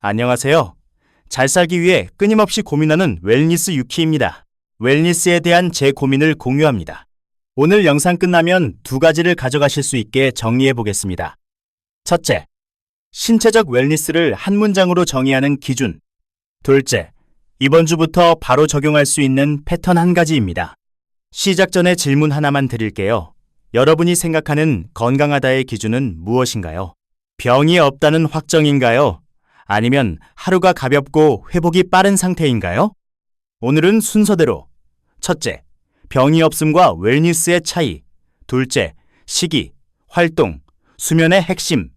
안녕하세요. 잘 살기 위해 끊임없이 고민하는 웰니스 유키입니다. 웰니스에 대한 제 고민을 공유합니다. 오늘 영상 끝나면 두 가지를 가져가실 수 있게 정리해 보겠습니다. 첫째, 신체적 웰니스를 한 문장으로 정의하는 기준. 둘째, 이번 주부터 바로 적용할 수 있는 패턴 한 가지입니다. 시작 전에 질문 하나만 드릴게요. 여러분이 생각하는 건강하다의 기준은 무엇인가요? 병이 없다는 확정인가요? 아니면 하루가 가볍고 회복이 빠른 상태인가요? 오늘은 순서대로 첫째, 병이 없음과 웰니스의 차이. 둘째, 시기, 활동, 수면의 핵심.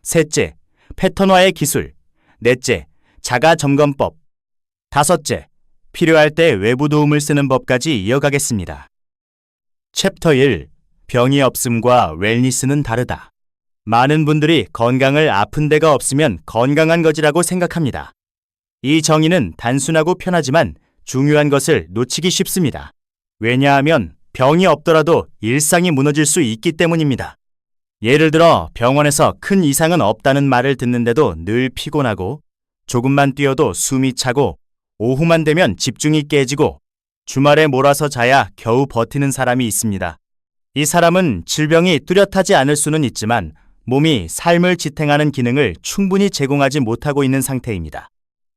셋째, 패턴화의 기술. 넷째, 자가점검법. 다섯째, 필요할 때 외부 도움을 쓰는 법까지 이어가겠습니다. 챕터 1. 병이 없음과 웰니스는 다르다. 많은 분들이 건강을 아픈 데가 없으면 건강한 것이라고 생각합니다. 이 정의는 단순하고 편하지만 중요한 것을 놓치기 쉽습니다. 왜냐하면 병이 없더라도 일상이 무너질 수 있기 때문입니다. 예를 들어 병원에서 큰 이상은 없다는 말을 듣는데도 늘 피곤하고, 조금만 뛰어도 숨이 차고, 오후만 되면 집중이 깨지고, 주말에 몰아서 자야 겨우 버티는 사람이 있습니다. 이 사람은 질병이 뚜렷하지 않을 수는 있지만 몸이 삶을 지탱하는 기능을 충분히 제공하지 못하고 있는 상태입니다.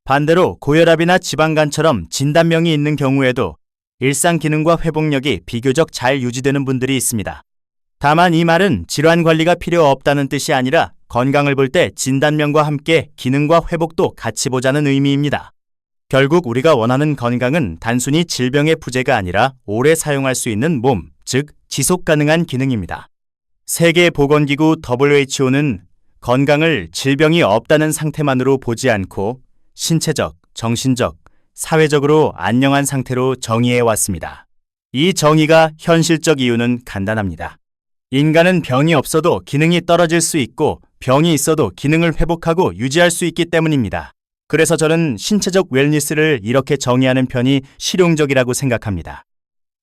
반대로 고혈압이나 지방간처럼 진단명이 있는 경우에도 일상 기능과 회복력이 비교적 잘 유지되는 분들이 있습니다. 다만 이 말은 질환 관리가 필요 없다는 뜻이 아니라 건강을 볼 때 진단명과 함께 기능과 회복도 같이 보자는 의미입니다. 결국 우리가 원하는 건강은 단순히 질병의 부재가 아니라 오래 사용할 수 있는 몸, 즉 지속 가능한 기능입니다. 세계보건기구 WHO는 건강을 질병이 없다는 상태만으로 보지 않고 신체적, 정신적, 사회적으로 안녕한 상태로 정의해 왔습니다. 이 정의가 현실적 이유는 간단합니다. 인간은 병이 없어도 기능이 떨어질 수 있고 병이 있어도 기능을 회복하고 유지할 수 있기 때문입니다. 그래서 저는 신체적 웰니스를 이렇게 정의하는 편이 실용적이라고 생각합니다.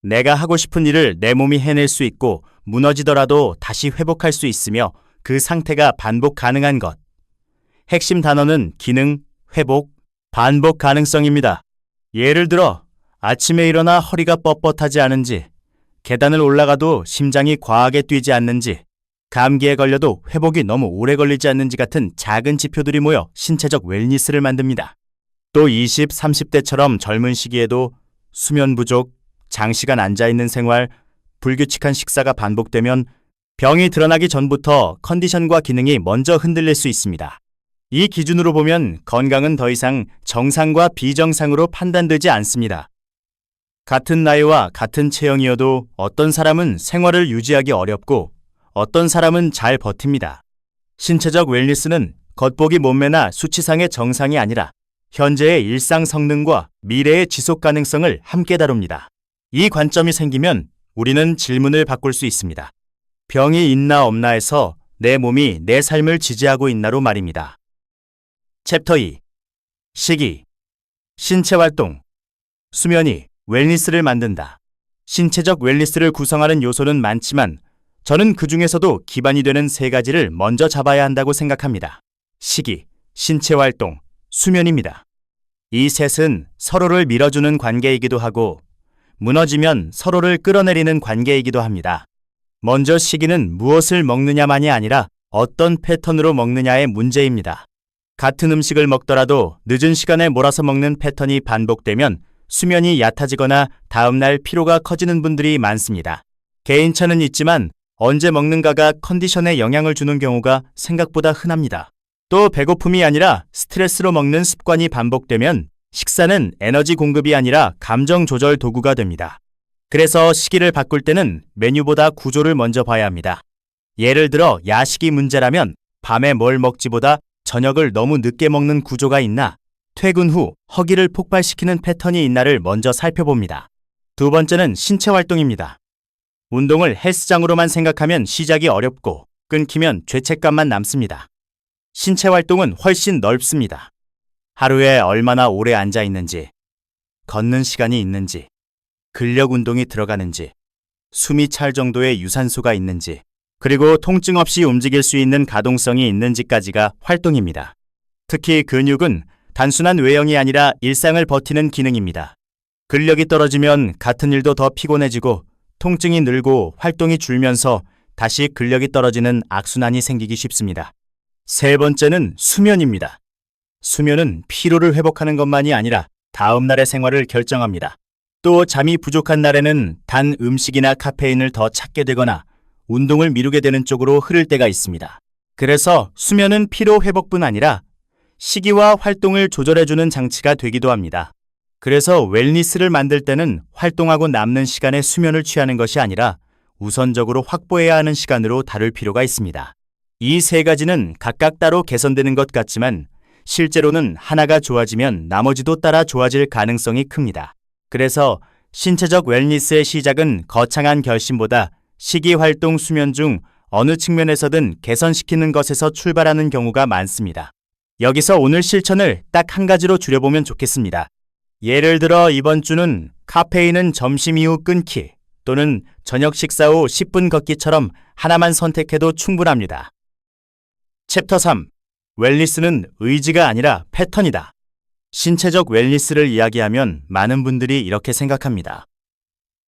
내가 하고 싶은 일을 내 몸이 해낼 수 있고 무너지더라도 다시 회복할 수 있으며 그 상태가 반복 가능한 것. 핵심 단어는 기능, 회복, 반복 가능성입니다. 예를 들어 아침에 일어나 허리가 뻣뻣하지 않은지, 계단을 올라가도 심장이 과하게 뛰지 않는지, 감기에 걸려도 회복이 너무 오래 걸리지 않는지 같은 작은 지표들이 모여 신체적 웰니스를 만듭니다. 또 20, 30대처럼 젊은 시기에도 수면 부족, 장시간 앉아있는 생활, 불규칙한 식사가 반복되면 병이 드러나기 전부터 컨디션과 기능이 먼저 흔들릴 수 있습니다. 이 기준으로 보면 건강은 더 이상 정상과 비정상으로 판단되지 않습니다. 같은 나이와 같은 체형이어도 어떤 사람은 생활을 유지하기 어렵고 어떤 사람은 잘 버팁니다. 신체적 웰니스는 겉보기 몸매나 수치상의 정상이 아니라 현재의 일상 성능과 미래의 지속 가능성을 함께 다룹니다. 이 관점이 생기면 우리는 질문을 바꿀 수 있습니다. 병이 있나 없나에서 내 몸이 내 삶을 지지하고 있나로 말입니다. 챕터 2. 시기, 신체활동, 수면이 웰니스를 만든다. 신체적 웰니스를 구성하는 요소는 많지만 저는 그 중에서도 기반이 되는 세 가지를 먼저 잡아야 한다고 생각합니다. 시기, 신체활동, 수면입니다. 이 셋은 서로를 밀어주는 관계이기도 하고 무너지면 서로를 끌어내리는 관계이기도 합니다. 먼저 시기는 무엇을 먹느냐만이 아니라 어떤 패턴으로 먹느냐의 문제입니다. 같은 음식을 먹더라도 늦은 시간에 몰아서 먹는 패턴이 반복되면 수면이 얕아지거나 다음날 피로가 커지는 분들이 많습니다. 개인차는 있지만 언제 먹는가가 컨디션에 영향을 주는 경우가 생각보다 흔합니다. 또 배고픔이 아니라 스트레스로 먹는 습관이 반복되면 식사는 에너지 공급이 아니라 감정 조절 도구가 됩니다. 그래서 시기를 바꿀 때는 메뉴보다 구조를 먼저 봐야 합니다. 예를 들어 야식이 문제라면 밤에 뭘 먹지보다 저녁을 너무 늦게 먹는 구조가 있나, 퇴근 후 허기를 폭발시키는 패턴이 있나를 먼저 살펴봅니다. 두 번째는 신체 활동입니다. 운동을 헬스장으로만 생각하면 시작이 어렵고 끊기면 죄책감만 남습니다. 신체 활동은 훨씬 넓습니다. 하루에 얼마나 오래 앉아 있는지, 걷는 시간이 있는지, 근력 운동이 들어가는지, 숨이 찰 정도의 유산소가 있는지, 그리고 통증 없이 움직일 수 있는 가동성이 있는지까지가 활동입니다. 특히 근육은 단순한 외형이 아니라 일상을 버티는 기능입니다. 근력이 떨어지면 같은 일도 더 피곤해지고 통증이 늘고 활동이 줄면서 다시 근력이 떨어지는 악순환이 생기기 쉽습니다. 세 번째는 수면입니다. 수면은 피로를 회복하는 것만이 아니라 다음 날의 생활을 결정합니다. 또 잠이 부족한 날에는 단 음식이나 카페인을 더 찾게 되거나 운동을 미루게 되는 쪽으로 흐를 때가 있습니다. 그래서 수면은 피로 회복뿐 아니라 식이와 활동을 조절해주는 장치가 되기도 합니다. 그래서 웰니스를 만들 때는 활동하고 남는 시간에 수면을 취하는 것이 아니라 우선적으로 확보해야 하는 시간으로 다룰 필요가 있습니다. 이 세 가지는 각각 따로 개선되는 것 같지만 실제로는 하나가 좋아지면 나머지도 따라 좋아질 가능성이 큽니다. 그래서 신체적 웰니스의 시작은 거창한 결심보다 식이, 활동, 수면 중 어느 측면에서든 개선시키는 것에서 출발하는 경우가 많습니다. 여기서 오늘 실천을 딱 한 가지로 줄여보면 좋겠습니다. 예를 들어 이번 주는 카페인은 점심 이후 끊기 또는 저녁 식사 후 10분 걷기처럼 하나만 선택해도 충분합니다. 챕터 3. 웰니스는 의지가 아니라 패턴이다. 신체적 웰니스를 이야기하면 많은 분들이 이렇게 생각합니다.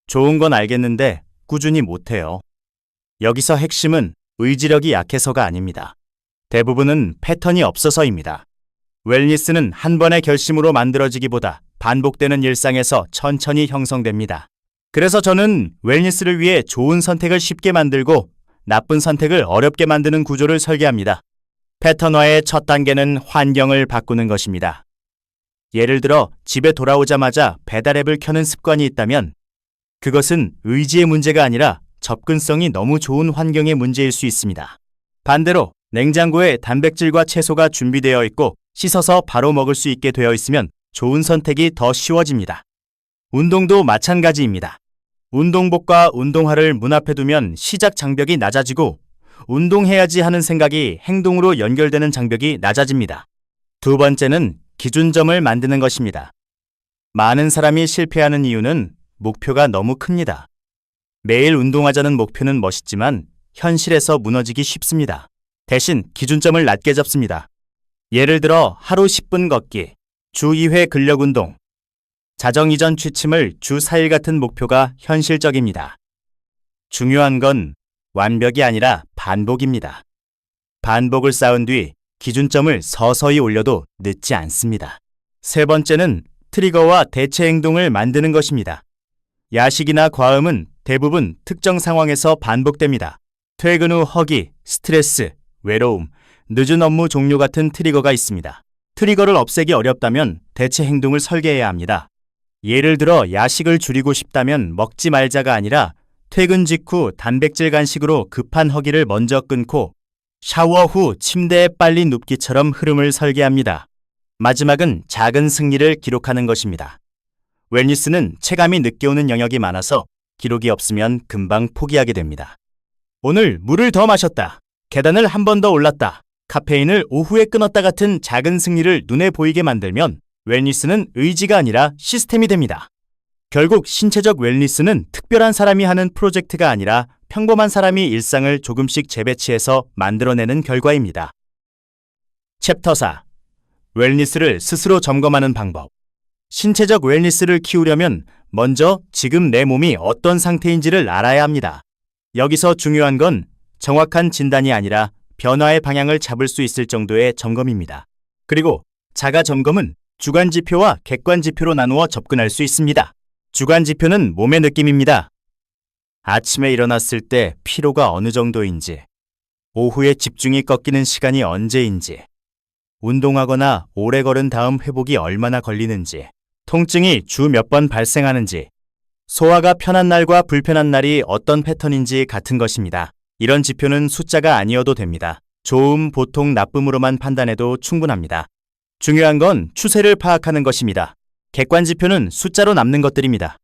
좋은 건 알겠는데 꾸준히 못해요. 여기서 핵심은 의지력이 약해서가 아닙니다. 대부분은 패턴이 없어서입니다. 웰니스는 한 번의 결심으로 만들어지기보다 반복되는 일상에서 천천히 형성됩니다. 그래서 저는 웰니스를 위해 좋은 선택을 쉽게 만들고 나쁜 선택을 어렵게 만드는 구조를 설계합니다. 패턴화의 첫 단계는 환경을 바꾸는 것입니다. 예를 들어 집에 돌아오자마자 배달앱을 켜는 습관이 있다면 그것은 의지의 문제가 아니라 접근성이 너무 좋은 환경의 문제일 수 있습니다. 반대로 냉장고에 단백질과 채소가 준비되어 있고 씻어서 바로 먹을 수 있게 되어 있으면 좋은 선택이 더 쉬워집니다. 운동도 마찬가지입니다. 운동복과 운동화를 문 앞에 두면 시작 장벽이 낮아지고 운동해야지 하는 생각이 행동으로 연결되는 장벽이 낮아집니다. 두 번째는 기준점을 만드는 것입니다. 많은 사람이 실패하는 이유는 목표가 너무 큽니다. 매일 운동하자는 목표는 멋있지만 현실에서 무너지기 쉽습니다. 대신 기준점을 낮게 잡습니다. 예를 들어 하루 10분 걷기, 주 2회 근력 운동, 자정 이전 취침을 주 4일 같은 목표가 현실적입니다. 중요한 건 완벽이 아니라 반복입니다. 반복을 쌓은 뒤 기준점을 서서히 올려도 늦지 않습니다. 세 번째는 트리거와 대체 행동을 만드는 것입니다. 야식이나 과음은 대부분 특정 상황에서 반복됩니다. 퇴근 후 허기, 스트레스, 외로움, 늦은 업무 종료 같은 트리거가 있습니다. 트리거를 없애기 어렵다면 대체 행동을 설계해야 합니다. 예를 들어 야식을 줄이고 싶다면 먹지 말자가 아니라 퇴근 직후 단백질 간식으로 급한 허기를 먼저 끊고 샤워 후 침대에 빨리 눕기처럼 흐름을 설계합니다. 마지막은 작은 승리를 기록하는 것입니다. 웰니스는 체감이 늦게 오는 영역이 많아서 기록이 없으면 금방 포기하게 됩니다. 오늘 물을 더 마셨다. 계단을 한 번 더 올랐다. 카페인을 오후에 끊었다 같은 작은 승리를 눈에 보이게 만들면 웰니스는 의지가 아니라 시스템이 됩니다. 결국 신체적 웰니스는 특별한 사람이 하는 프로젝트가 아니라 평범한 사람이 일상을 조금씩 재배치해서 만들어내는 결과입니다. 챕터 4. 웰니스를 스스로 점검하는 방법. 신체적 웰니스를 키우려면 먼저 지금 내 몸이 어떤 상태인지를 알아야 합니다. 여기서 중요한 건 정확한 진단이 아니라 변화의 방향을 잡을 수 있을 정도의 점검입니다. 그리고 자가 점검은 주관 지표와 객관 지표로 나누어 접근할 수 있습니다. 주관 지표는 몸의 느낌입니다. 아침에 일어났을 때 피로가 어느 정도인지, 오후에 집중이 꺾이는 시간이 언제인지, 운동하거나 오래 걸은 다음 회복이 얼마나 걸리는지, 통증이 주 몇 번 발생하는지, 소화가 편한 날과 불편한 날이 어떤 패턴인지 같은 것입니다. 이런 지표는 숫자가 아니어도 됩니다. 좋음, 보통, 나쁨으로만 판단해도 충분합니다. 중요한 건 추세를 파악하는 것입니다. 객관 지표는 숫자로 남는 것들입니다.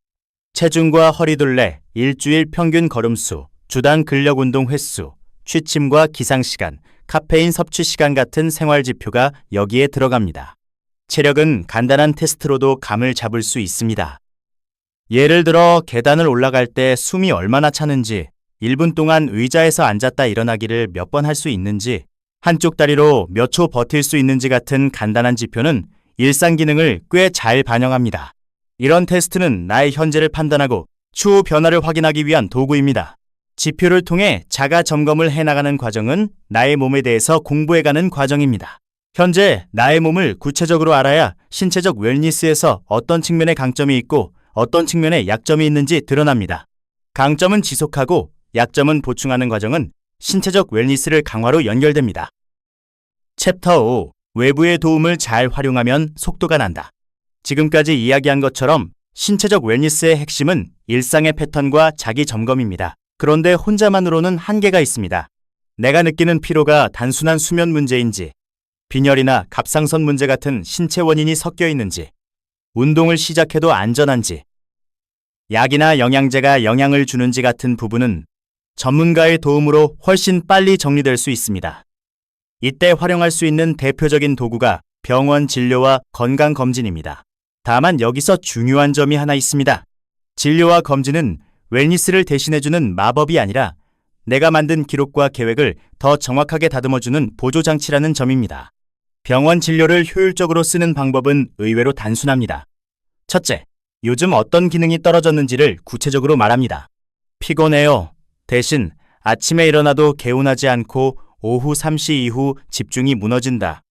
체중과 허리둘레, 일주일 평균 걸음수, 주당 근력 운동 횟수, 취침과 기상시간, 카페인 섭취 시간 같은 생활 지표가 여기에 들어갑니다. 체력은 간단한 테스트로도 감을 잡을 수 있습니다. 예를 들어 계단을 올라갈 때 숨이 얼마나 차는지, 1분 동안 의자에서 앉았다 일어나기를 몇 번 할 수 있는지, 한쪽 다리로 몇 초 버틸 수 있는지 같은 간단한 지표는 일상 기능을 꽤 잘 반영합니다. 이런 테스트는 나의 현재를 판단하고 추후 변화를 확인하기 위한 도구입니다. 지표를 통해 자가 점검을 해나가는 과정은 나의 몸에 대해서 공부해가는 과정입니다. 현재 나의 몸을 구체적으로 알아야 신체적 웰니스에서 어떤 측면에 강점이 있고 어떤 측면에 약점이 있는지 드러납니다. 강점은 지속하고 약점은 보충하는 과정은 신체적 웰니스를 강화로 연결됩니다. 챕터 5. 외부의 도움을 잘 활용하면 속도가 난다. 지금까지 이야기한 것처럼 신체적 웰니스의 핵심은 일상의 패턴과 자기 점검입니다. 그런데 혼자만으로는 한계가 있습니다. 내가 느끼는 피로가 단순한 수면 문제인지, 빈혈이나 갑상선 문제 같은 신체 원인이 섞여 있는지, 운동을 시작해도 안전한지, 약이나 영양제가 영향을 주는지 같은 부분은 전문가의 도움으로 훨씬 빨리 정리될 수 있습니다. 이때 활용할 수 있는 대표적인 도구가 병원 진료와 건강검진입니다. 다만 여기서 중요한 점이 하나 있습니다. 진료와 검진은 웰니스를 대신해주는 마법이 아니라 내가 만든 기록과 계획을 더 정확하게 다듬어주는 보조장치라는 점입니다. 병원 진료를 효율적으로 쓰는 방법은 의외로 단순합니다. 첫째, 요즘 어떤 기능이 떨어졌는지를 구체적으로 말합니다. 피곤해요. 대신 아침에 일어나도 개운하지 않고 오후 3시 이후 집중이 무너진다.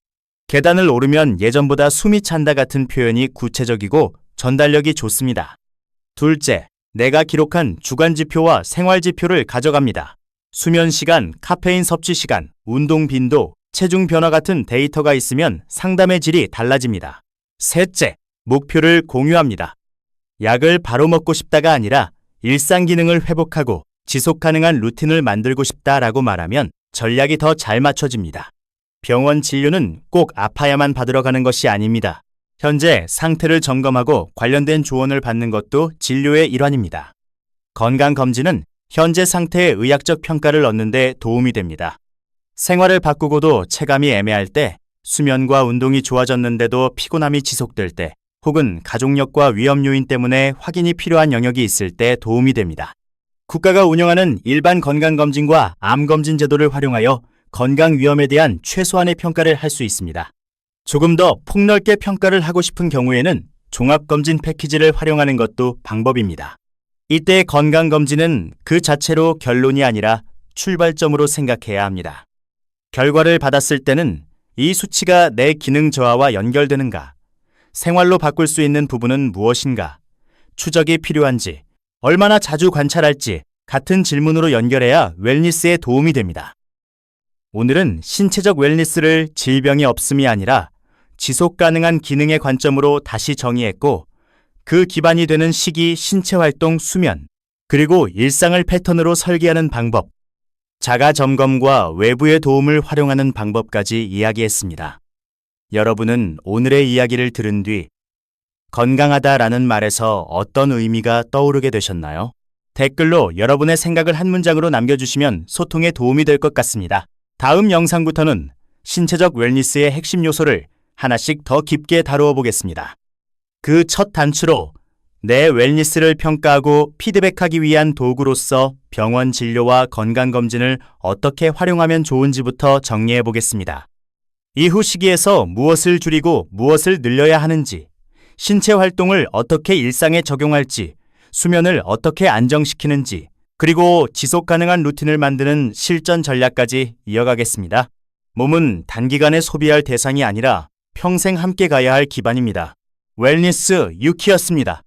계단을 오르면 예전보다 숨이 찬다 같은 표현이 구체적이고 전달력이 좋습니다. 둘째, 내가 기록한 주간 지표와 생활 지표를 가져갑니다. 수면 시간, 카페인 섭취 시간, 운동 빈도, 체중 변화 같은 데이터가 있으면 상담의 질이 달라집니다. 셋째, 목표를 공유합니다. 약을 바로 먹고 싶다가 아니라 일상 기능을 회복하고 지속 가능한 루틴을 만들고 싶다라고 말하면 전략이 더 잘 맞춰집니다. 병원 진료는 꼭 아파야만 받으러 가는 것이 아닙니다. 현재 상태를 점검하고 관련된 조언을 받는 것도 진료의 일환입니다. 건강검진은 현재 상태의 의학적 평가를 얻는 데 도움이 됩니다. 생활을 바꾸고도 체감이 애매할 때, 수면과 운동이 좋아졌는데도 피곤함이 지속될 때, 혹은 가족력과 위험 요인 때문에 확인이 필요한 영역이 있을 때 도움이 됩니다. 국가가 운영하는 일반 건강검진과 암검진 제도를 활용하여 건강 위험에 대한 최소한의 평가를 할 수 있습니다. 조금 더 폭넓게 평가를 하고 싶은 경우에는 종합검진 패키지를 활용하는 것도 방법입니다. 이때 건강검진은 그 자체로 결론이 아니라 출발점으로 생각해야 합니다. 결과를 받았을 때는 이 수치가 내 기능 저하와 연결되는가? 생활로 바꿀 수 있는 부분은 무엇인가? 추적이 필요한지, 얼마나 자주 관찰할지 같은 질문으로 연결해야 웰니스에 도움이 됩니다. 오늘은 신체적 웰니스를 질병이 없음이 아니라 지속 가능한 기능의 관점으로 다시 정의했고, 그 기반이 되는 식이 신체활동 수면, 그리고 일상을 패턴으로 설계하는 방법, 자가 점검과 외부의 도움을 활용하는 방법까지 이야기했습니다. 여러분은 오늘의 이야기를 들은 뒤 건강하다라는 말에서 어떤 의미가 떠오르게 되셨나요? 댓글로 여러분의 생각을 한 문장으로 남겨주시면 소통에 도움이 될 것 같습니다. 다음 영상부터는 신체적 웰니스의 핵심 요소를 하나씩 더 깊게 다루어 보겠습니다. 그 첫 단추로 내 웰니스를 평가하고 피드백하기 위한 도구로서 병원 진료와 건강검진을 어떻게 활용하면 좋은지부터 정리해 보겠습니다. 이후 시기에서 무엇을 줄이고 무엇을 늘려야 하는지, 신체 활동을 어떻게 일상에 적용할지, 수면을 어떻게 안정시키는지, 그리고 지속 가능한 루틴을 만드는 실전 전략까지 이어가겠습니다. 몸은 단기간에 소비할 대상이 아니라 평생 함께 가야 할 기반입니다. 웰니스 유키였습니다.